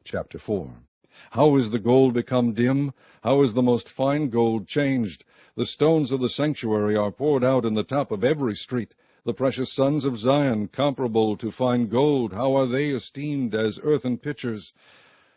Chapter 4. How is the gold become dim? How is the most fine gold changed? The stones of the sanctuary are poured out in the top of every street. The precious sons of Zion, comparable to fine gold, how are they esteemed as earthen pitchers,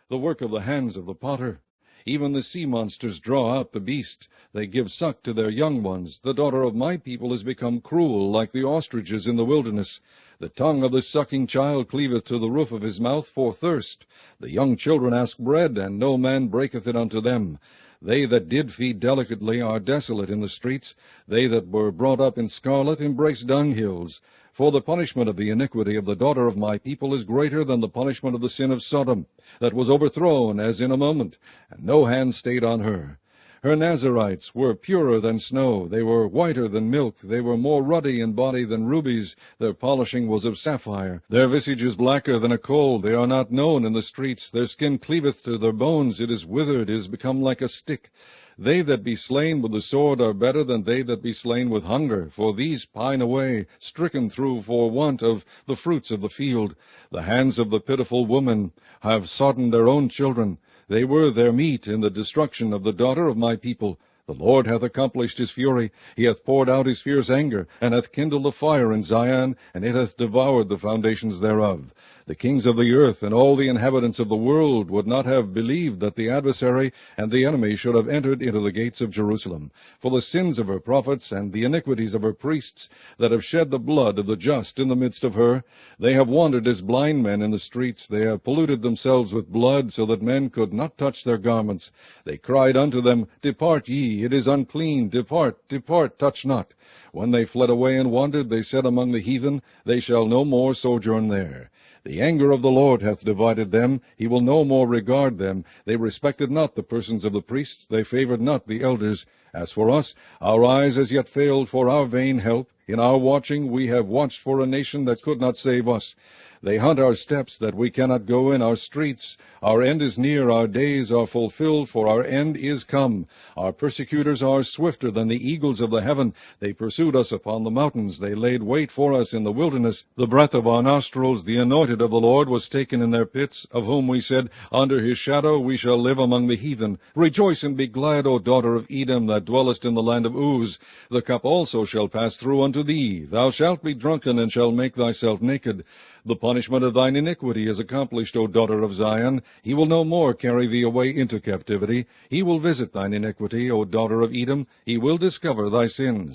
the work of the hands of the potter? Even the sea monsters draw out the beast. They give suck to their young ones. The daughter of my people is become cruel, like the ostriches in the wilderness. The tongue of the sucking child cleaveth to the roof of his mouth for thirst. The young children ask bread, and no man breaketh it unto them. They that did feed delicately are desolate in the streets. They that were brought up in scarlet embrace dunghills. For the punishment of the iniquity of the daughter of my people is greater than the punishment of the sin of Sodom, that was overthrown as in a moment, and no hand stayed on her. Her Nazarites were purer than snow, they were whiter than milk, they were more ruddy in body than rubies, their polishing was of sapphire. Their visage is blacker than a coal, they are not known in the streets, their skin cleaveth to their bones, it is withered, it is become like a stick. They that be slain with the sword are better than they that be slain with hunger, for these pine away, stricken through for want of the fruits of the field. The hands of the pitiful woman have sodden their own children. They were their meat in the destruction of the daughter of my people. The Lord hath accomplished his fury, he hath poured out his fierce anger, and hath kindled a fire in Zion, and it hath devoured the foundations thereof. The kings of the earth and all the inhabitants of the world would not have believed that the adversary and the enemy should have entered into the gates of Jerusalem. For the sins of her prophets and the iniquities of her priests, that have shed the blood of the just in the midst of her, they have wandered as blind men in the streets. They have polluted themselves with blood, so that men could not touch their garments. They cried unto them, Depart ye, it is unclean, depart, depart, touch not. When they fled away and wandered, they said among the heathen, They shall no more sojourn there. The anger of the Lord hath divided them, he will no more regard them. They respected not the persons of the priests, they favored not the elders. As for us, our eyes as yet failed for our vain help. In our watching we have watched for a nation that could not save us. They hunt our steps, that we cannot go in our streets. Our end is near, our days are fulfilled, for our end is come. Our persecutors are swifter than the eagles of the heaven. They pursued us upon the mountains. They laid wait for us in the wilderness. The breath of our nostrils, the anointed of the Lord, was taken in their pits, of whom we said, Under his shadow we shall live among the heathen. Rejoice and be glad, O daughter of Edom, that dwellest in the land of Uz. The cup also shall pass through unto thee. Thou shalt be drunken, and shalt make thyself naked. The punishment of thine iniquity is accomplished, O daughter of Zion. He will no more carry thee away into captivity. He will visit thine iniquity, O daughter of Edom. He will discover thy sins.